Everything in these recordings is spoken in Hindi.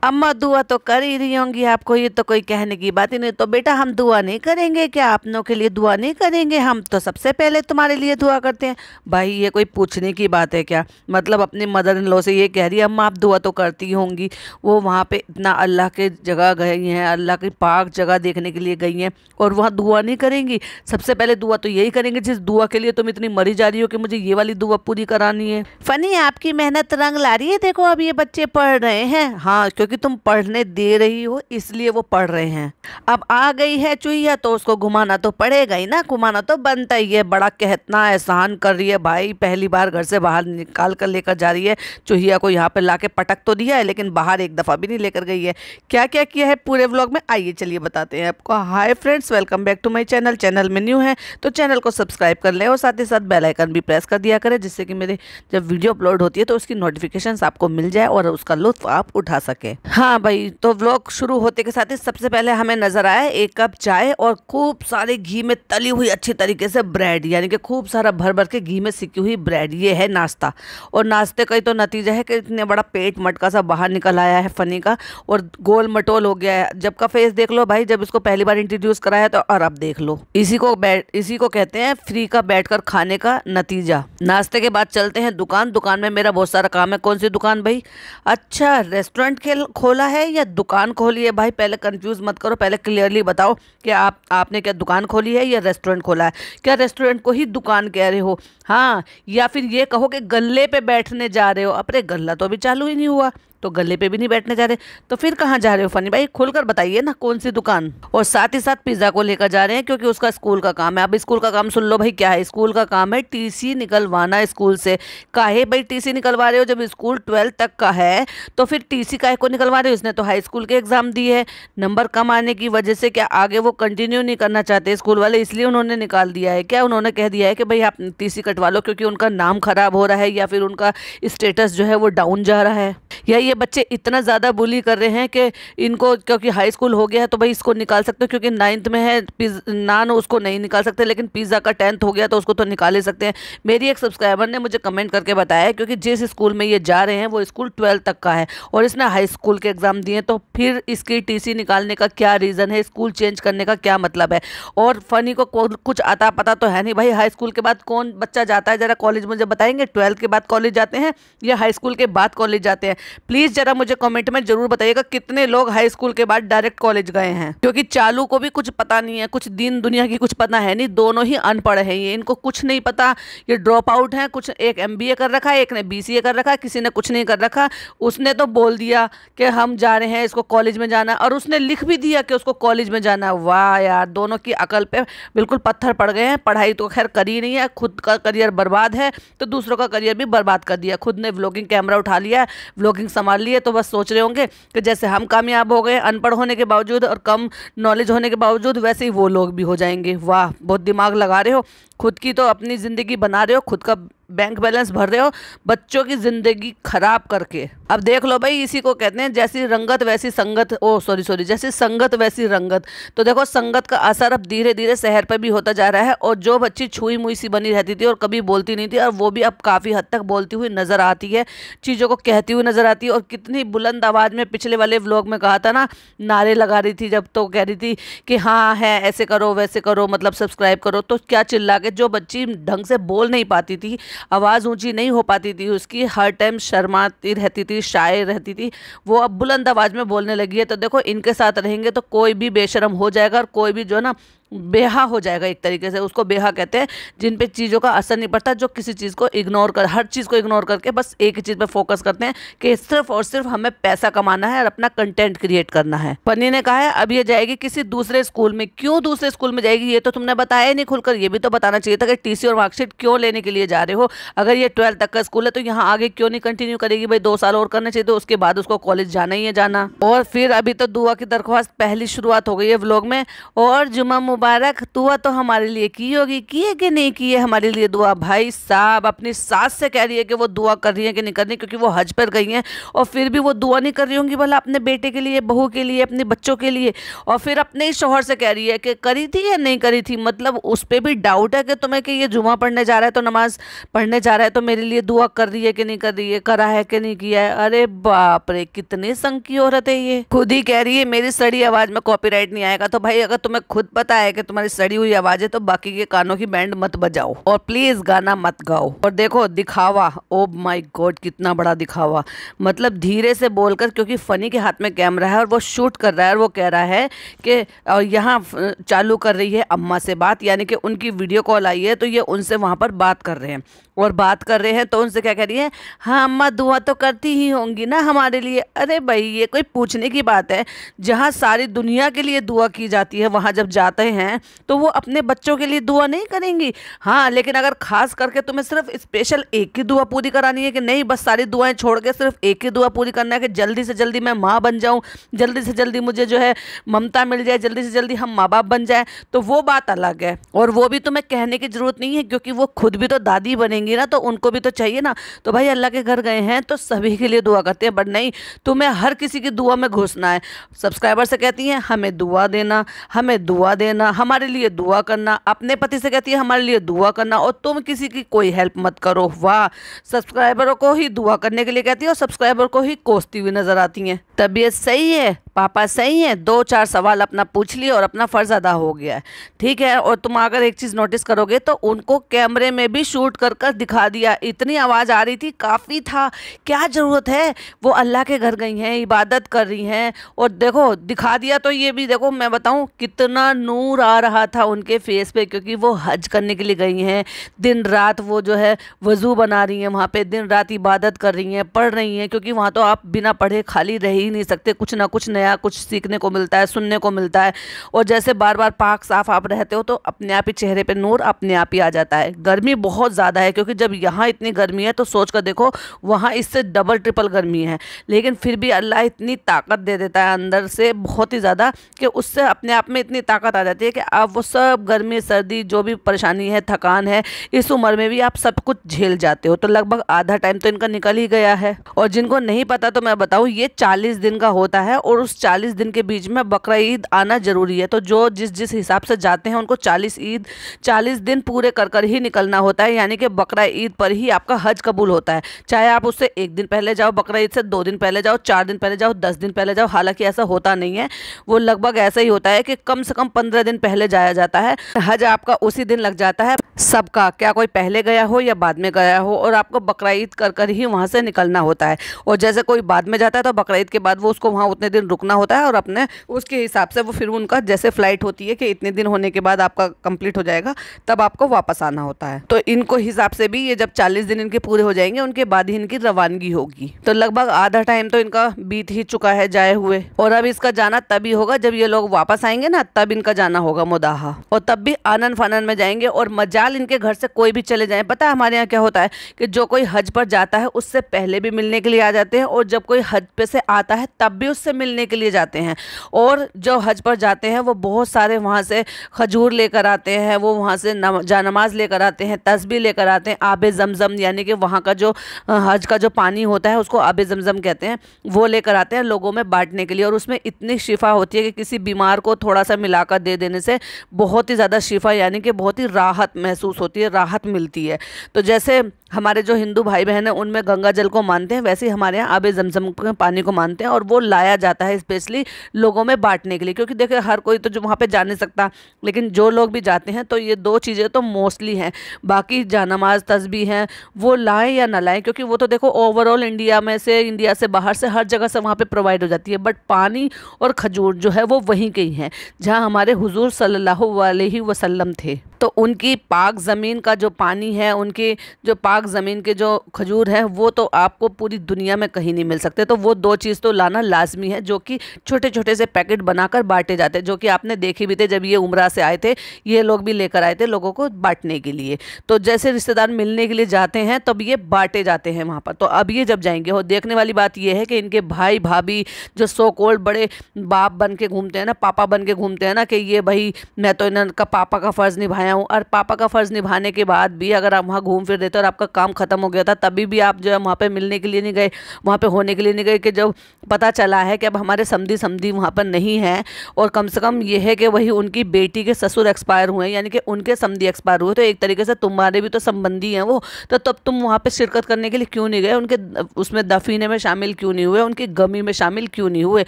अम्मा दुआ तो कर ही रही होंगी आपको, ये तो कोई कहने की बात ही नहीं। तो बेटा हम दुआ नहीं करेंगे क्या? अपनों के लिए दुआ नहीं करेंगे? हम तो सबसे पहले तुम्हारे लिए दुआ करते हैं। भाई ये कोई पूछने की बात है क्या? मतलब अपने मदर इन लॉ से ये कह रही है अम्मा आप दुआ तो करती होंगी। वो वहाँ पे इतना अल्लाह के जगह गई हैं, अल्लाह की पाक जगह देखने के लिए गई हैं और वहाँ दुआ नहीं करेंगी? सबसे पहले दुआ तो यही करेंगे जिस दुआ के लिए तुम इतनी मरी जा रही हो कि मुझे ये वाली दुआ पूरी करानी है। फनी आपकी मेहनत रंग ला रही है। देखो अब ये बच्चे पढ़ रहे हैं। हाँ, क्योंकि तुम पढ़ने दे रही हो इसलिए वो पढ़ रहे हैं। अब आ गई है चुहिया तो उसको घुमाना तो पड़ेगा ही ना, घुमाना तो बनता ही है। बड़ा कहतना एहसान कर रही है भाई, पहली बार घर से बाहर निकाल कर लेकर जा रही है। चुहिया को यहाँ पे लाके पटक तो दिया है लेकिन बाहर एक दफा भी नहीं लेकर गई है। क्या क्या किया है पूरे व्लॉग में आइए चलिए बताते हैं आपको। Hi friends, welcome back to my channel. Channel में न्यू है तो चैनल को सब्सक्राइब कर लें और साथ ही साथ बेल आइकन भी प्रेस कर दिया करें जिससे कि मेरे जब वीडियो अपलोड होती है तो उसकी नोटिफिकेशंस आपको मिल जाए और उसका लुत्फ आप उठा सके। हाँ भाई, तो व्लॉग शुरू होते के साथ ही सबसे पहले हमें नजर आया एक कप चाय और खूब सारे घी में तली हुई अच्छी तरीके से ब्रेड, यानी कि खूब सारा भर भर के घी में सिकी हुई ब्रेड। ये है नाश्ता और नाश्ते का ही तो नतीजा है कि इतने बड़ा पेट मटका सा बाहर निकल आया है फनी का और गोल मटोल हो गया है। जब का फेस देख लो भाई, जब इसको पहली बार इंट्रोड्यूस कराया तो और अब देख लो। इसी को कहते हैं फ्री का बैठकर खाने का नतीजा। नाश्ते के बाद चलते हैं दुकान। दुकान में मेरा बहुत सारा काम है। कौन सी दुकान भाई? अच्छा, रेस्टोरेंट खोला है या दुकान खोली है? भाई पहले कंफ्यूज मत करो, पहले क्लियरली बताओ कि आपने क्या दुकान खोली है या रेस्टोरेंट खोला है? क्या रेस्टोरेंट को ही दुकान कह रहे हो? हाँ, या फिर ये कहो कि गल्ले पे बैठने जा रहे हो। अपने गल्ला तो अभी चालू ही नहीं हुआ तो गले पे भी नहीं बैठने जा रहे, तो फिर कहाँ जा रहे हो फनी भाई? खुलकर बताइए ना कौन सी दुकान। और साथ ही साथ पिज्जा को लेकर जा रहे हैं क्योंकि उसका स्कूल का काम है। अब स्कूल का काम सुन लो भाई, क्या है स्कूल का काम? है टीसी निकलवाना स्कूल से। काहे भाई टीसी निकलवा रहे हो? जब स्कूल 12 तक का है तो फिर टीसी काहे को निकलवा रहे हो? उसने तो हाई स्कूल के एग्जाम दिए है, नंबर कम आने की वजह से क्या आगे वो कंटिन्यू नहीं करना चाहते स्कूल वाले, इसलिए उन्होंने निकाल दिया है। क्या उन्होंने कह दिया है कि भाई आप टीसी कटवा लो क्योंकि उनका नाम खराब हो रहा है या फिर उनका स्टेटस जो है वो डाउन जा रहा है, या ये बच्चे इतना ज़्यादा बुली कर रहे हैं कि इनको, क्योंकि हाई स्कूल हो गया है तो भाई इसको निकाल सकते हो क्योंकि 9th में है, नान उसको नहीं निकाल सकते, लेकिन पिज़्ज़ा का 10th हो गया तो उसको तो निकाल ही सकते हैं। मेरी एक सब्सक्राइबर ने मुझे कमेंट करके बताया है क्योंकि जिस स्कूल में ये जा रहे हैं वो स्कूल 12 तक का है और इसने हाई स्कूल के एग्ज़ाम दिए, तो फिर इसकी टीसी निकालने का क्या रीज़न है? स्कूल चेंज करने का क्या मतलब है? और फनी को कुछ आता पता तो है नहीं भाई, हाई स्कूल के बाद कौन बच्चा जाता है? ज़रा कॉलेज मुझे बताएंगे, 12th के बाद कॉलेज जाते हैं या हाई स्कूल के बाद कॉलेज जाते हैं? प्लीज़ ज़रा मुझे कमेंट में जरूर बताइएगा कितने लोग हाई स्कूल के बाद डायरेक्ट कॉलेज गए हैं, क्योंकि चालू को भी कुछ पता नहीं है, कुछ दिन दुनिया की कुछ पता है नहीं, दोनों ही अनपढ़ हैं। ये इनको कुछ नहीं पता, ये ड्रॉप आउट हैं। कुछ एक एमबीए कर रखा है, एक ने बीसीए कर रखा है, किसी ने कुछ नहीं कर रखा। उसने तो बोल दिया कि हम जा रहे हैं, इसको कॉलेज में जाना है, और उसने लिख भी दिया कि उसको कॉलेज में जाना है। वाह यार, दोनों की अकल पे बिल्कुल पत्थर पड़ गए हैं। पढ़ाई तो खैर करी नहीं है, खुद का करियर बर्बाद है तो दूसरों का करियर भी बर्बाद कर दिया। खुद ने व्लॉगिंग कैमरा उठा लिया, व्लॉगिंग संभाल ली है, तो बस सोच रहे होंगे कि जैसे हम कामयाब हो गए अनपढ़ होने के बावजूद और कम नॉलेज होने के बावजूद, वैसे ही वो लोग भी हो जाएंगे। वाह, बहुत दिमाग लगा रहे हो, खुद की तो अपनी ज़िंदगी बना रहे हो, खुद का बैंक बैलेंस भर रहे हो, बच्चों की ज़िंदगी खराब करके। अब देख लो भाई, इसी को कहते हैं जैसी रंगत वैसी संगत, ओ सॉरी जैसी संगत वैसी रंगत। तो देखो संगत का असर अब धीरे धीरे शहर पर भी होता जा रहा है और जो बच्ची छुई मुई सी बनी रहती थी और कभी बोलती नहीं थी, और वो भी अब काफ़ी हद तक बोलती हुई नज़र आती है, चीज़ों को कहती हुई नज़र आती है। और कितनी बुलंद आवाज़ में पिछले वाले व्लॉग में कहा था ना, नारे लगा रही थी जब, तो कह रही थी कि हाँ है, ऐसे करो वैसे करो, मतलब सब्सक्राइब करो। तो क्या चिल्ला के, जो बच्ची ढंग से बोल नहीं पाती थी, आवाज़ ऊंची नहीं हो पाती थी उसकी, हर टाइम शर्माती रहती थी, शाय रहती थी, वो अब बुलंद आवाज़ में बोलने लगी है। तो देखो इनके साथ रहेंगे तो कोई भी बेशरम हो जाएगा और कोई भी जो है ना बेहा हो जाएगा। एक तरीके से उसको बेहा कहते हैं, जिन पे चीज़ों का असर नहीं पड़ता, जो किसी चीज़ को इग्नोर कर, हर चीज़ को इग्नोर करके बस एक ही चीज़ पे फोकस करते हैं कि सिर्फ और सिर्फ हमें पैसा कमाना है और अपना कंटेंट क्रिएट करना है। फनी ने कहा है अब ये जाएगी किसी दूसरे स्कूल में। क्यों दूसरे स्कूल में जाएगी ये तो तुमने बताया ही नहीं खुलकर। ये भी तो बताना चाहिए था कि टीसी और मार्कशीट क्यों लेने के लिए जा रहे हो। अगर ये 12 तक का स्कूल है तो यहाँ आगे क्यों नहीं कंटिन्यू करेगी भाई? 2 साल और करने चाहिए, तो उसके बाद उसको कॉलेज जाना ही है जाना। और फिर अभी तो दुआ की दरख्वास्त पहली शुरुआत हो गई है व्लॉग में। और जुम्मा मुबारक। दुआ तो हमारे लिए की होगी, की है कि नहीं की है हमारे लिए दुआ? भाई साहब अपनी सास से कह रही है कि वो दुआ कर रही है कि नहीं कर रही, क्योंकि वो हज पर गई हैं और फिर भी वो दुआ नहीं कर रही होंगी भला अपने बेटे के लिए, बहू के लिए, अपने बच्चों के लिए। और फिर अपने ही शौहर से कह रही है कि करी थी या नहीं करी थी। मतलब उस पर भी डाउट है कि तुम्हें कि ये जुमा पढ़ने जा रहा है तो नमाज पढ़ने जा रहा है तो मेरे लिए दुआ कर रही है कि नहीं कर रही है, करा है कि नहीं किया है। अरे बाप रे, कितने संग की औरत है ये। खुद ही कह रही है मेरी सड़ी आवाज में कॉपीराइट नहीं आएगा। तो भाई अगर तुम्हें खुद पता है कि तुम्हारी सड़ी हुई आवाज है तो बाकी के कानों की बैंड मत बजाओ और प्लीज गाना मत गाओ। और देखो दिखावा, ओ माय गॉड कितना बड़ा दिखावा। मतलब धीरे से बोलकर, क्योंकि फनी के हाथ में कैमरा है और वो शूट कर रहा है और वो कह रहा है कि यहाँ चालू कर रही है अम्मा से बात, यानी कि उनकी वीडियो कॉल आई है तो ये उनसे वहाँ पर बात कर रहे हैं। और बात कर रहे हैं तो उनसे क्या कह रही है, हाँ अम्मा दुआ तो करती ही होंगी ना हमारे लिए। अरे भाई ये कोई पूछने की बात है? जहाँ सारी दुनिया के लिए दुआ की जाती है वहाँ जब जाते हैं तो वो अपने बच्चों के लिए दुआ नहीं करेंगी? हाँ, लेकिन अगर खास करके तुम्हें सिर्फ स्पेशल एक की दुआ पूरी करानी है कि नहीं, बस सारी दुआएं छोड़ के सिर्फ एक ही दुआ पूरी करना है कि जल्दी से जल्दी मैं माँ बन जाऊँ, जल्दी से जल्दी मुझे जो है ममता मिल जाए, जल्दी से जल्दी हम माँ बाप बन जाए, तो वो बात अलग है। और वो भी तुम्हें कहने की जरूरत नहीं है क्योंकि वो खुद भी तो दादी बनेंगी ना, तो उनको भी तो चाहिए ना। तो भाई अल्लाह के घर गए हैं तो सभी के लिए दुआ करते हैं, बट नहीं तुम्हें हर किसी की दुआ में घुसना है। सब्सक्राइबर से कहती हैं हमें दुआ देना, हमें दुआ देना, हमारे लिए दुआ करना। अपने पति से कहती है हमारे लिए दुआ करना और तुम किसी की कोई हेल्प मत करो। वाह, सब्सक्राइबरों को ही दुआ करने के लिए कहती है और सब्सक्राइबर को ही कोसती हुई नजर आती हैं। तबीयत सही है, पापा सही है, 2-4 सवाल अपना पूछ लिए और अपना फर्ज अदा हो गया है, ठीक है। और तुम अगर एक चीज़ नोटिस करोगे तो उनको कैमरे में भी शूट कर कर दिखा दिया। इतनी आवाज़ आ रही थी, काफ़ी था, क्या ज़रूरत है? वो अल्लाह के घर गई हैं, इबादत कर रही हैं और देखो दिखा दिया। तो ये भी देखो, मैं बताऊं कितना नूर आ रहा था उनके फेस पे, क्योंकि वो हज करने के लिए गई हैं। दिन रात वो जो है वज़ू बना रही हैं वहाँ पे, दिन रात इबादत कर रही हैं, पढ़ रही हैं, क्योंकि वहाँ तो आप बिना पढ़े खाली रह ही नहीं सकते, कुछ ना कुछ नया कुछ सीखने को मिलता है, सुनने को मिलता है। और जैसे बार बार पाक साफ आप रहते हो तो अपने आप ही चेहरे पे नूर अपने आप ही आ जाता है। गर्मी बहुत ज़्यादा है, क्योंकि जब यहाँ इतनी गर्मी है तो सोच कर देखो वहाँ इससे डबल ट्रिपल गर्मी है, लेकिन फिर भी अल्लाह इतनी ताकत दे देता है अंदर से बहुत ही ज़्यादा कि उससे अपने आप में इतनी ताकत आ जाती है कि आप वो सब गर्मी सर्दी जो भी परेशानी है, थकान है, इस उम्र में भी आप सब कुछ झेल जाते हो। तो लगभग आधा टाइम तो इनका निकल ही गया है। और जिनको नहीं पता तो मैं बताऊँ, ये 40 दिन का होता है और उस 40 दिन के बीच में बकरा ईद आना जरूरी है। तो जो जिस हिसाब से जाते हैं उनको 40 दिन पूरे कर कर ही निकलना होता है, यानी कि बकरा ईद पर ही आपका हज कबूल होता है। चाहे आप उससे 1 दिन पहले जाओ, बकरा ईद से 2 दिन पहले जाओ, 4 दिन पहले जाओ, 10 दिन पहले जाओ, हालांकि ऐसा होता नहीं है। वो लगभग ऐसा ही होता है कि कम से कम 15 दिन पहले जाया जाता है। हज आपका उसी दिन लग जाता है सबका, क्या कोई पहले गया हो या बाद में गया हो, और आपको बकरा ईद कर कर ही वहाँ से निकलना होता है। और जैसे कोई बाद में जाता है तो बकरा ईद के बाद वो उसको वहाँ उतने दिन रुकना होता है और अपने उसके हिसाब से वो फिर उनका जैसे फ्लाइट होती है कि इतने दिन होने के बाद आपका कंप्लीट हो जाएगा, तब आपको वापस आना होता है। तो इनको हिसाब से भी ये जब 40 दिन इनके पूरे हो जाएंगे उनके बाद ही इनकी रवानगी होगी। तो लगभग आधा टाइम तो इनका बीत ही चुका है जाए हुए, और अब इसका जाना तभी होगा जब ये लोग वापस आएंगे ना, तब इनका जाना होगा मुदाहा, और तब भी आनन फानन में जाएंगे। और मजाल इनके घर से कोई भी चले जाए, पता है हमारे यहाँ क्या होता है कि जो कोई हज पर जाता है उससे पहले भी मिलने के लिए आ जाते हैं, और जब कोई हज पे से आता है तब भी उससे मिलने के लिए जाते हैं। और जो हज पर जाते हैं वो बहुत सारे वहाँ से खजूर लेकर आते हैं, वो वहाँ से जानमाज लेकर आते हैं, तस्बीह लेकर आते हैं, आबे जमजम यानी कि वहाँ का जो हज का जो पानी होता है उसको आबे जमजम कहते हैं, वो लेकर आते हैं लोगों में बांटने के लिए। और उसमें इतनी शिफा होती है कि किसी बीमार को थोड़ा सा मिलाकर दे देने से बहुत ही ज़्यादा शिफा यानी कि बहुत ही राहत महसूस होती है, राहत मिलती है। तो जैसे हमारे जो हिंदू भाई बहन हैं उनमें गंगा जल को मानते हैं, वैसे ही हमारे यहाँ आबे जमजम के पानी को मानते हैं, और वो लाया जाता है स्पेशली लोगों में बांटने के लिए। क्योंकि देखिए हर कोई तो जो वहाँ पे जा नहीं सकता, लेकिन जो लोग भी जाते हैं तो ये 2 चीज़ें तो मोस्टली हैं। बाकी जानमाज तस्बीह हैं वो लाएं या ना लाएं, क्योंकि वो तो देखो ओवरऑल इंडिया से बाहर से हर जगह से वहाँ पे प्रोवाइड हो जाती है। बट पानी और खजूर जो है वो वहीं के ही हैं जहाँ हमारे हुजूर सल्लल्लाहु अलैहि वसल्लम थे। तो उनकी पाक ज़मीन का जो पानी है, उनकी जो पाक आग ज़मीन के जो खजूर है वो तो आपको पूरी दुनिया में कहीं नहीं मिल सकते। तो वो 2 चीज़ तो लाना लाजमी है, जो कि छोटे छोटे से पैकेट बनाकर बांटे जाते हैं, जो कि आपने देखे भी थे जब ये उमरा से आए थे, ये लोग भी लेकर आए थे लोगों को बांटने के लिए। तो जैसे रिश्तेदार मिलने के लिए जाते हैं तब ये बांटे जाते हैं वहाँ पर। तो अब ये जब जाएंगे, और देखने वाली बात ये है कि इनके भाई भाभी जो सो कॉल्ड बड़े बाप बन के घूमते हैं ना, पापा बन के घूमते हैं ना, कि ये भाई मैं तो इनका पापा का फ़र्ज़ निभाया हूँ। और पापा का फ़र्ज़ निभाने के बाद भी अगर आप वहाँ घूम फिर देते और आपका काम ख़त्म हो गया था, तभी भी आप जो है वहाँ पे मिलने के लिए नहीं गए, वहाँ पे होने के लिए नहीं गए, कि जब पता चला है कि अब हमारे समधी वहाँ पर नहीं है, और कम से कम ये है कि वही उनकी बेटी के ससुर एक्सपायर हुए, यानी कि उनके समधी एक्सपायर हुए, तो एक तरीके से तुम्हारे भी तो संबंधी हैं वो, तो तब तुम वहाँ पे शिरकत करने के लिए क्यों नहीं गए, उनके उसमें दफीने में शामिल क्यों नहीं हुए, उनकी गमी में शामिल क्यों नहीं हुए।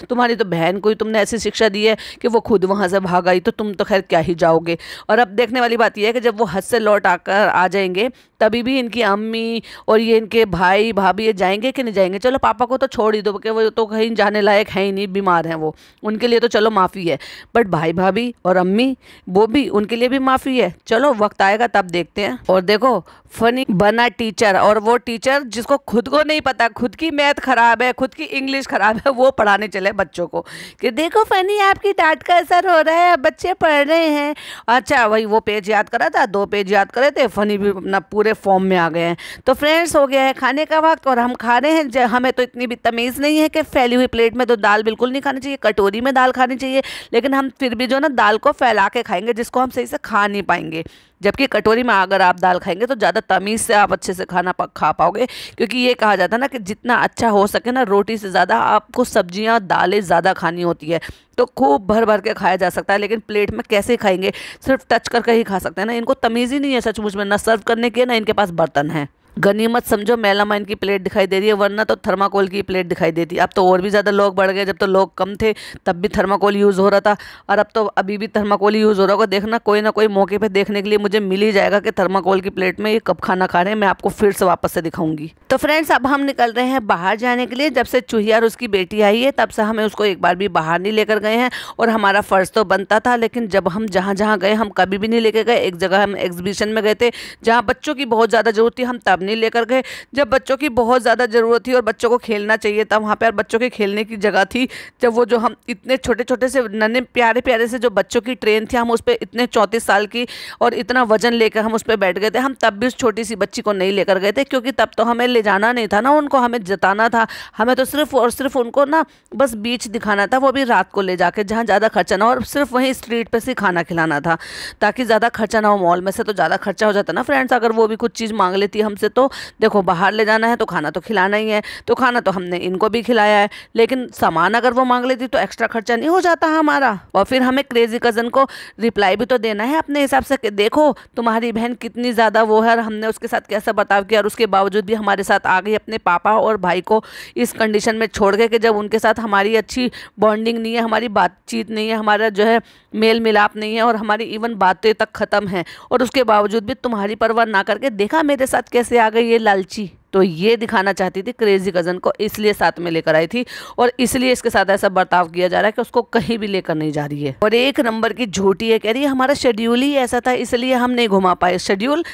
तुम्हारी तो बहन को ही तुमने ऐसी शिक्षा दी है कि वो खुद वहाँ से भाग आई, तो तुम तो खैर क्या ही जाओगे। और अब देखने वाली बात यह है कि जब वो हज से लौट आकर आ जाएंगे, तभी भी इनकी अम्मी और ये इनके भाई भाभी ये जाएंगे कि नहीं जाएंगे। चलो पापा को तो छोड़ ही दो कि वो तो कहीं जाने लायक है ही नहीं, बीमार हैं वो, उनके लिए तो चलो माफ़ी है, बट भाई भाभी और अम्मी वो भी, उनके लिए भी माफ़ी है। चलो वक्त आएगा तब देखते हैं। और देखो फनी बना टीचर, और वो टीचर जिसको खुद को नहीं पता, खुद की मैथ खराब है, खुद की इंग्लिश खराब है, वो पढ़ाने चले बच्चों को कि देखो फनी आपकी डांट का असर हो रहा है, बच्चे पढ़ रहे हैं। अच्छा वही वो पेज याद करा था, 2 पेज याद करे थे, फनी भी अपना पूरे फॉर्म में आ गए हैं। तो फ्रेंड्स हो गया है खाने का वक्त, और हम खा रहे हैं। हमें तो इतनी भी तमीज़ नहीं है कि फैली हुई प्लेट में तो दाल बिल्कुल नहीं खानी चाहिए, कटोरी में दाल खानी चाहिए, लेकिन हम फिर भी जो ना दाल को फैला के खाएंगे, जिसको हम सही से खा नहीं पाएंगे। जबकि कटोरी में अगर आप दाल खाएंगे तो ज़्यादा तमीज़ से आप अच्छे से खाना खा पाओगे, क्योंकि ये कहा जाता है ना कि जितना अच्छा हो सके ना, रोटी से ज़्यादा आपको सब्जियां दालें ज़्यादा खानी होती है। तो खूब भर भर के खाया जा सकता है, लेकिन प्लेट में कैसे खाएंगे, सिर्फ टच करके ही खा सकते हैं ना। इनको तमीज़ ही नहीं है सचमुच में, ना सर्व करने की ना इनके पास बर्तन है। गनीमत समझो मेलामाइन की प्लेट दिखाई दे रही है, वरना तो थर्माकोल की प्लेट दिखाई देती। अब तो और भी ज़्यादा लोग बढ़ गए, जब तो लोग कम थे तब भी थर्माकोल यूज़ हो रहा था, और अब तो अभी भी थर्माकोल यूज़ हो रहा होगा। देखना कोई ना कोई मौके पे देखने के लिए मुझे मिल ही जाएगा कि थर्माकोल की प्लेट में ये कब खाना खा रहे हैं। मैं आपको फिर से वापस से दिखाऊंगी। तो फ्रेंड्स अब हम निकल रहे हैं बाहर जाने के लिए। जब से चूहिया और उसकी बेटी आई है तब से हमें उसको एक बार भी बाहर नहीं लेकर गए हैं, और हमारा फ़र्ज़ तो बनता था, लेकिन जब हम जहाँ जहाँ गए हम कभी भी नहीं लेकर गए। एक जगह हम एग्जीबिशन में गए थे जहाँ बच्चों की बहुत ज़्यादा ज़रूरत थी, हम तब नहीं लेकर गए। जब बच्चों की बहुत ज़्यादा ज़रूरत थी और बच्चों को खेलना चाहिए था वहाँ पर, बच्चों के खेलने की जगह थी, जब वो जो हम इतने छोटे छोटे से नन्हे प्यारे प्यारे से जो बच्चों की ट्रेन थी, हम उस पर इतने 34 साल की और इतना वजन लेकर हम उस पर बैठ गए थे। हम तब भी उस छोटी सी बच्ची को नहीं लेकर गए थे, क्योंकि तब तो हमें ले जाना नहीं था ना उनको, हमें जताना था। हमें तो सिर्फ और सिर्फ उनको ना बस बीच दिखाना था, वो भी रात को ले जाके जहाँ ज़्यादा खर्चा ना हो, और सिर्फ वहीं स्ट्रीट पर से खाना खिलाना था, ताकि ज़्यादा खर्चा ना हो। मॉल में से तो ज़्यादा खर्चा हो जाता ना फ्रेंड्स, अगर वो भी कुछ चीज़ मांग लेती हमसे। तो देखो बाहर ले जाना है तो खाना तो खिलाना ही है, तो खाना तो हमने इनको भी खिलाया है, लेकिन सामान अगर वो मांग लेती तो एक्स्ट्रा खर्चा नहीं हो जाता हमारा। और फिर हमें क्रेजी कज़न को रिप्लाई भी तो देना है अपने हिसाब से कि देखो तुम्हारी बहन कितनी ज़्यादा वो है, और हमने उसके साथ कैसा बर्ताव किया, और उसके बावजूद भी हमारे साथ आ गई अपने पापा और भाई को इस कंडीशन में छोड़ के, कि जब उनके साथ हमारी अच्छी बॉन्डिंग नहीं है, हमारी बातचीत नहीं है, हमारा जो है मेल मिलाप नहीं है, और हमारी इवन बातें तक ख़त्म हैं, और उसके बावजूद भी तुम्हारी परवाह ना करके देखा मेरे साथ कैसे आ गई ये लालची। तो ये दिखाना चाहती थी क्रेजी कज़न को, इसलिए साथ में लेकर आई थी, और इसलिए इसके साथ ऐसा बर्ताव किया जा रहा है कि उसको कहीं भी लेकर नहीं जा रही है। और एक नंबर की झूठी है, कह रही है हमारा शेड्यूल ही ऐसा था इसलिए हम नहीं घुमा पाए। शेड्यूल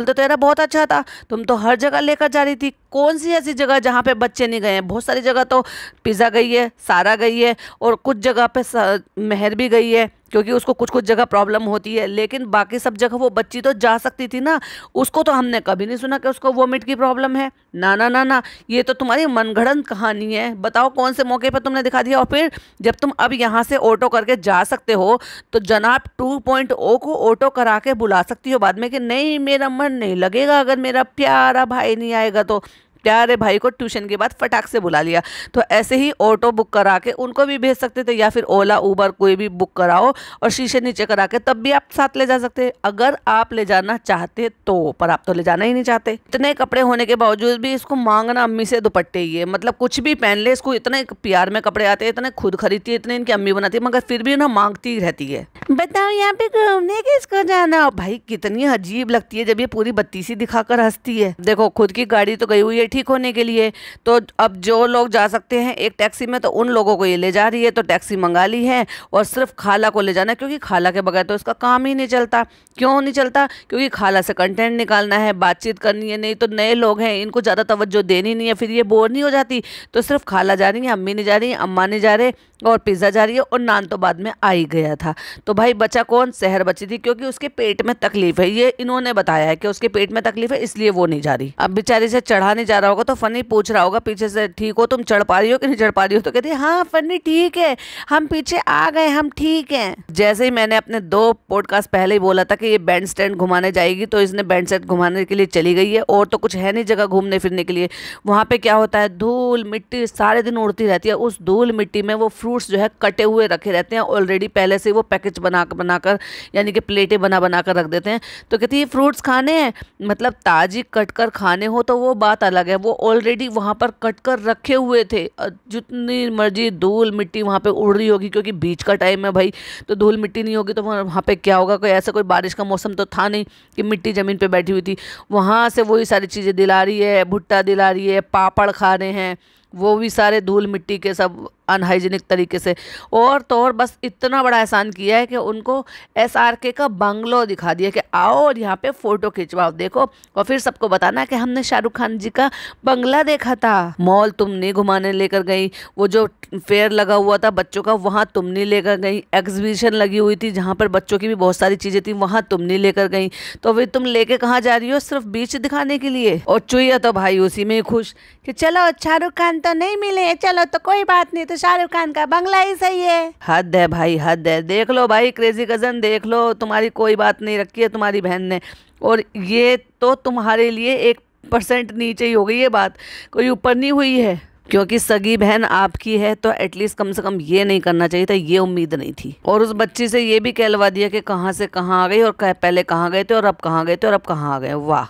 तो तेरा बहुत अच्छा था, तुम तो हर जगह लेकर जा रही थी। कौन सी ऐसी जगह जहाँ पे बच्चे नहीं गए हैं? बहुत सारी जगह तो पिज़्ज़ा गई है, सारा गई है, और कुछ जगह पे मेहर भी गई है, क्योंकि उसको कुछ कुछ जगह प्रॉब्लम होती है, लेकिन बाकी सब जगह वो बच्ची तो जा सकती थी ना। उसको तो हमने कभी नहीं सुना कि उसको वोमिट की प्रॉब्लम है। ना ना ना ना, ये तो तुम्हारी मनगढ़ंत कहानी है। बताओ कौन से मौके पर तुमने दिखा दिया। और फिर जब तुम अब यहाँ से ऑटो करके जा सकते हो तो जनाब 2.0 को ऑटो करा के बुला सकती हो बाद में कि नहीं मेरा मन नहीं लगेगा अगर मेरा प्यारा भाई नहीं आएगा तो। प्यारे भाई को ट्यूशन के बाद फटाक से बुला लिया। तो ऐसे ही ऑटो बुक करा के उनको भी भेज सकते थे, या फिर ओला उबर कोई भी बुक कराओ और शीशे नीचे करा के तब भी आप साथ ले जा सकते अगर आप ले जाना चाहते तो। पर आप तो ले जाना ही नहीं चाहते। इतने कपड़े होने के बावजूद भी इसको मांगना अम्मी से दुपट्टे ही है, मतलब कुछ भी पहन ले इसको इतने प्यार में कपड़े आते हैं, इतने खुद खरीदती है, इतने इनकी अम्मी बनाती है, मगर फिर भी ना मांगती ही रहती है। बताओ यहाँ पे घूमने किसको जाना? भाई कितनी अजीब लगती है जब ये पूरी बत्तीसी दिखाकर हंसती है। देखो खुद की गाड़ी तो गई हुई है ठीक होने के लिए। तो अब जो लोग जा सकते हैं एक टैक्सी में, तो उन लोगों को ये ले जा रही है। तो टैक्सी मंगा ली है और सिर्फ खाला को ले जाना है, क्योंकि खाला के बगैर तो इसका काम ही नहीं चलता। क्यों नहीं चलता? क्योंकि खाला से कंटेंट निकालना है, बातचीत करनी है, नहीं तो नए लोग हैं इनको ज़्यादा तवज्जो देनी नहीं है, फिर ये बोर नहीं हो जाती। तो सिर्फ खाला जा रही है, अम्मी नहीं जा रही, अम्मा नहीं जा रहे, और पिज़्ज़ा जा रही है, और नान तो बाद में आ ही गया था। तो भाई बचा कौन? शहर बची थी, क्योंकि उसके पेट में तकलीफ है। ये इन्होंने बताया है कि उसके पेट में तकलीफ है, इसलिए वो नहीं जा रही। अब बेचारी से चढ़ा नहीं जा रहा होगा, तो फनी पूछ रहा होगा पीछे से, ठीक हो तुम, चढ़ पा रही हो कि नहीं चढ़ पा रही हो? तो कहती है हाँ फनी ठीक है, हम पीछे आ गए, हम ठीक हैं। जैसे ही मैंने अपने 2 पॉडकास्ट पहले ही बोला था कि ये बैंड स्टैंड घुमाने जाएगी, तो इसने बैंड स्टैंड घुमाने के लिए चली गई है। और तो कुछ है नहीं जगह घूमने फिरने के लिए। वहाँ पे क्या होता है, धूल मिट्टी सारे दिन उड़ती रहती है। उस धूल मिट्टी में वो फ्रूट्स जो है कटे हुए रखे रहते हैं ऑलरेडी, पहले से वो पैकेज बनाकर यानी कि प्लेटें बना कर रख देते हैं। तो कहती है फ्रूट्स खाने हैं, मतलब ताजी कट कर खाने हो तो वो बात अलग है, वो ऑलरेडी वहाँ पर कट कर रखे हुए थे। जितनी मर्जी धूल मिट्टी वहाँ पे उड़ रही होगी, क्योंकि बीच का टाइम है भाई, तो धूल मिट्टी नहीं होगी तो वहाँ पे क्या होगा? कोई ऐसा कोई बारिश का मौसम तो था नहीं कि मिट्टी ज़मीन पे बैठी हुई थी। वहाँ से वही सारी चीज़ें दिला रही है, भुट्टा दिला रही है, पापड़ खा रहे हैं, वो भी सारे धूल मिट्टी के, सब अनहाइजीनिक तरीके से। और तो और बस इतना बड़ा एहसान किया है कि उनको SRK का बंगलो दिखा दिया कि आओ और यहाँ पे फ़ोटो खिंचवाओ, देखो, और फिर सबको बताना कि हमने शाहरुख खान जी का बंगला देखा था। मॉल तुम नहीं घुमाने लेकर गई, वो जो फेयर लगा हुआ था बच्चों का वहाँ तुम नहीं लेकर गई, एग्जीबिशन लगी हुई थी जहाँ पर बच्चों की भी बहुत सारी चीज़ें थी, वहाँ तुम नहीं लेकर गई। तो फिर तुम लेके कहाँ जा रही हो? सिर्फ बीच दिखाने के लिए। और चुईया तो भाई उसी में खुश कि चलो शाहरुख खान तो नहीं मिले, चलो तो कोई बात नहीं, तो शाहरुख खान का बंगला ही सही है। हद है भाई, हद है। देख लो भाई क्रेजी कजन, देख लो, तुम्हारी कोई बात नहीं रखी है तुम्हारी बहन ने। और ये तो तुम्हारे लिए 1% नीचे ही हो गई ये बात, कोई ऊपर नहीं हुई है। क्योंकि सगी बहन आपकी है तो एटलीस्ट कम से कम ये नहीं करना चाहिए था, ये उम्मीद नहीं थी। और उस बच्ची से ये भी कहलवा दिया कि कहाँ से कहाँ आ गई, और पहले कहाँ गए थे, और अब कहाँ गए थे, और अब कहाँ आ गए। वाह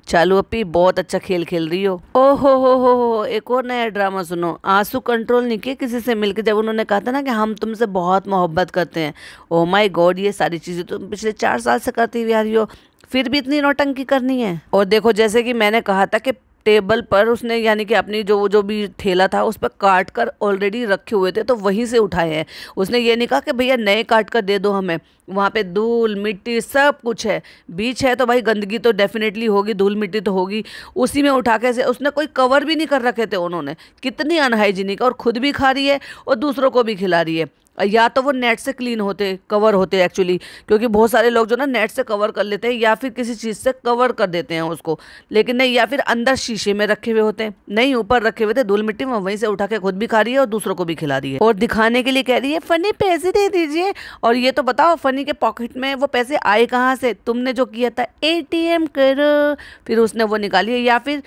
चालू अपी, बहुत अच्छा खेल खेल रही हो। ओ हो, एक और नया ड्रामा सुनो। आंसू कंट्रोल नहीं किए किसी से मिलकर, जब उन्होंने कहा था ना कि हम तुमसे बहुत मोहब्बत करते हैं। ओ माय गॉड, ये सारी चीज़ें तुम पिछले 4 साल से करती हुई आ रही हो, फिर भी इतनी नौटंकी करनी है। और देखो जैसे कि मैंने कहा था कि टेबल पर उसने यानी कि अपनी जो भी ठेला था उस पर काट कर ऑलरेडी रखे हुए थे, तो वहीं से उठाए हैं। उसने ये नहीं कहा कि भैया नए काट कर दे दो हमें। वहाँ पे धूल मिट्टी सब कुछ है, बीच है तो भाई गंदगी तो डेफिनेटली होगी, धूल मिट्टी तो होगी। उसी में उठा के से उसने कोई कवर भी नहीं कर रखे थे उन्होंने। कितनी अनहाइजीनिक, और खुद भी खा रही है और दूसरों को भी खिला रही है। या तो वो नेट से क्लीन होते, कवर होते एक्चुअली, क्योंकि बहुत सारे लोग जो ना नेट से कवर कर लेते हैं या फिर किसी चीज़ से कवर कर देते हैं उसको, लेकिन नहीं, या फिर अंदर शीशे में रखे हुए होते हैं, नहीं ऊपर रखे हुए थे धूल मिट्टी में, वहीं से उठा के खुद भी खा रही है और दूसरों को भी खिला रही है। और दिखाने के लिए कह रही है फनी पैसे दे दीजिए। और ये तो बताओ फनी के पॉकेट में वो पैसे आए कहाँ से? तुमने जो किया था ATM करो, फिर उसने वो निकाली, या फिर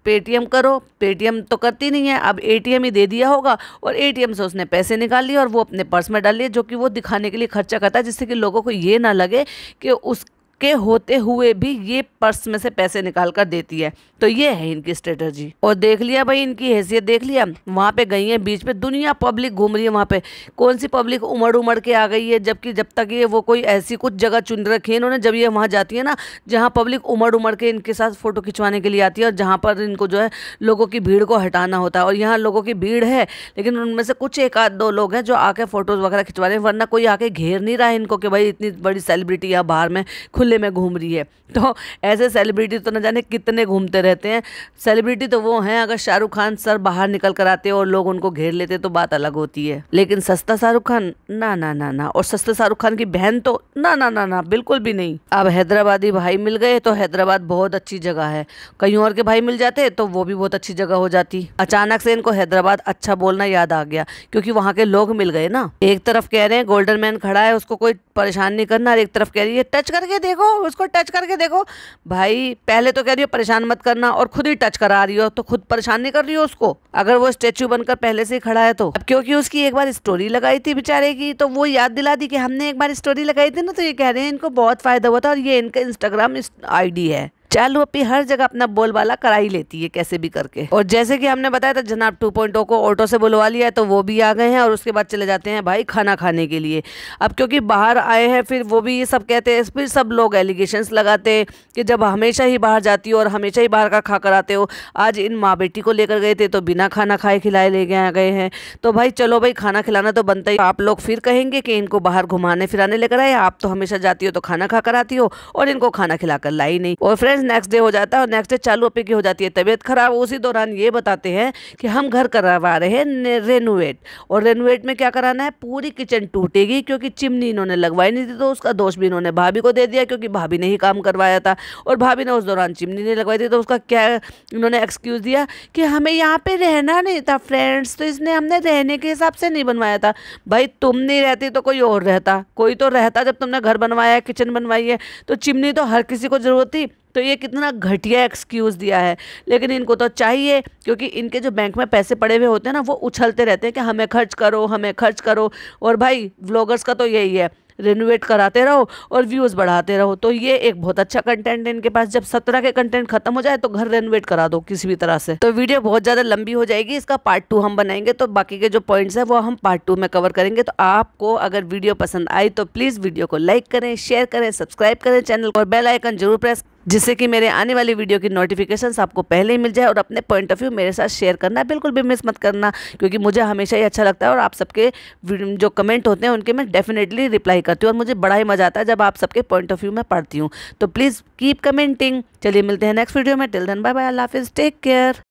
पेटीएम करो। पेटीएम तो करती नहीं है, अब ATM ही दे दिया होगा, और ATM से उसने पैसे निकाल लिए और वो अपने पर्स में डाल लिए, जो कि वो दिखाने के लिए खर्चा करता है, जिससे कि लोगों को ये ना लगे कि उसके होते हुए भी ये पर्स में से पैसे निकाल कर देती है। तो ये है इनकी स्ट्रेटजी। और देख लिया भाई इनकी हैसियत, देख लिया। वहाँ पे गई है बीच पे, दुनिया पब्लिक घूम रही है वहाँ पे। कौन सी पब्लिक उमड़ के आ गई है, जबकि जब तक ये वो कोई ऐसी कुछ जगह चुन रखी है इन्होंने, जब ये वहाँ जाती है ना जहाँ पब्लिक उमड़ के इनके साथ फोटो खिंचवाने के लिए आती है, और जहाँ पर इनको जो है लोगों की भीड़ को हटाना होता है। और यहाँ लोगों की भीड़ है, लेकिन उनमें से कुछ 1-2 लोग हैं जो आके फोटोज़ वगैरह खिंचवा रहे हैं, वरना कोई आके घेर नहीं रहा है इनको कि भाई इतनी बड़ी सेलिब्रिटी यहाँ बाहर में खुले में घूम रही है। तो ऐसे सेलिब्रिटी तो न जाने कितने घूमते रहते हैं। सेलिब्रिटी तो वो हैं, अगर शाहरुख खान सर बाहर निकल कर आते और लोग उनको घेर लेते तो बात अलग होती है, लेकिन सस्ता शाहरुख खान ना ना ना ना, और सस्ते शाहरुख खान की बहन तो ना ना ना ना, बिल्कुल भी नहीं। अब हैदराबादी भाई मिल गए तो हैदराबाद बहुत अच्छी जगह है, कहीं और के भाई मिल जाते तो वो भी बहुत अच्छी जगह हो जाती। अचानक से इनको हैदराबाद अच्छा बोलना याद आ गया, क्योंकि वहाँ के लोग मिल गए ना। एक तरफ कह रहे हैं गोल्डन मैन खड़ा है, उसको कोई परेशान नहीं करना, और एक तरफ कह रही है टच करके देखो उसको, टच करके देखो। भाई पहले तो कह रही हो परेशान मत करना, और खुद ही टच करा रही हो, तो खुद परेशान नहीं कर रही हो उसको, अगर वो स्टेच्यू बनकर पहले से ही खड़ा है तो। अब क्योंकि उसकी एक बार स्टोरी लगाई थी बेचारे की, तो वो याद दिला दी कि हमने एक बार स्टोरी लगाई थी ना, तो ये कह रहे हैं इनको बहुत फायदा हुआ था, और ये इनका इंस्टाग्राम ID है। चालू अपी हर जगह अपना बोलबाला करा ही लेती है कैसे भी करके। और जैसे कि हमने बताया था जनाब 2.0 को ऑटो से बुलवा लिया है, तो वो भी आ गए हैं और उसके बाद चले जाते हैं भाई खाना खाने के लिए। अब क्योंकि बाहर आए हैं, फिर वो भी ये सब कहते हैं, फिर सब लोग एलिगेशंस लगाते हैं कि जब हमेशा ही बाहर जाती हो और हमेशा ही बाहर का खा कर आते हो, आज इन माँ बेटी को लेकर गए थे तो बिना खाना खाए खिलाए ले गए हैं। तो भाई चलो भाई, खाना खिलाना तो बनता ही। आप लोग फिर कहेंगे कि इनको बाहर घुमाने फिराने लेकर आए, आप तो हमेशा जाती हो तो खाना खा कर आती हो और इनको खाना खिलाकर लाई नहीं। और फ्रेंड्स नेक्स्ट डे हो जाता है और नेक्स्ट डे चालू अपी की हो जाती है तबीयत खराब। उसी दौरान ये बताते हैं कि हम घर करवा रहे हैं रेनोवेट, और रेनोवेट में क्या कराना है, पूरी किचन टूटेगी क्योंकि चिमनी इन्होंने लगवाई नहीं थी, तो उसका दोष भी इन्होंने भाभी को दे दिया क्योंकि भाभी ने ही काम करवाया था और भाभी ने उस दौरान चिमनी नहीं लगवाई थी। तो उसका क्या इन्होंने एक्सक्यूज दिया कि हमें यहाँ पे रहना नहीं था फ्रेंड्स, तो इसने हमने रहने के हिसाब से नहीं बनवाया था। भाई तुम नहीं रहती तो कोई और रहता, कोई तो रहता। जब तुमने घर बनवाया है, किचन बनवाई है, तो चिमनी तो हर किसी को जरूरत थी। तो ये कितना घटिया एक्सक्यूज़ दिया है। लेकिन इनको तो चाहिए, क्योंकि इनके जो बैंक में पैसे पड़े हुए होते हैं ना, वो उछलते रहते हैं कि हमें खर्च करो, हमें खर्च करो। और भाई व्लॉगर्स का तो यही है, रेनोवेट कराते रहो और व्यूज़ बढ़ाते रहो। तो ये एक बहुत अच्छा कंटेंट है इनके पास। जब 17 के कंटेंट खत्म हो जाए तो घर रेनोवेट करा दो किसी भी तरह से। तो वीडियो बहुत ज़्यादा लंबी हो जाएगी, इसका पार्ट 2 हम बनाएंगे, तो बाकी के जो पॉइंट्स है वो हम पार्ट 2 में कवर करेंगे। तो आपको अगर वीडियो पसंद आई तो प्लीज़ वीडियो को लाइक करें, शेयर करें, सब्सक्राइब करें चैनल को और बेल आइकन जरूर प्रेस, जिससे कि मेरे आने वाली वीडियो की नोटिफिकेशंस आपको पहले ही मिल जाए। और अपने पॉइंट ऑफ व्यू मेरे साथ शेयर करना बिल्कुल भी मिस मत करना, क्योंकि मुझे हमेशा ही अच्छा लगता है और आप सबके जो कमेंट होते हैं उनके मैं डेफिनेटली रिप्लाई करती हूँ और मुझे बड़ा ही मज़ा आता है जब आप सबके पॉइंट ऑफ व्यू में पढ़ती हूँ। तो प्लीज़ कीप कमेंटिंग। चलिए मिलते हैं नेक्स्ट वीडियो में। टिल देन बाय बाय, अल्लाह हाफिज़, टेक केयर।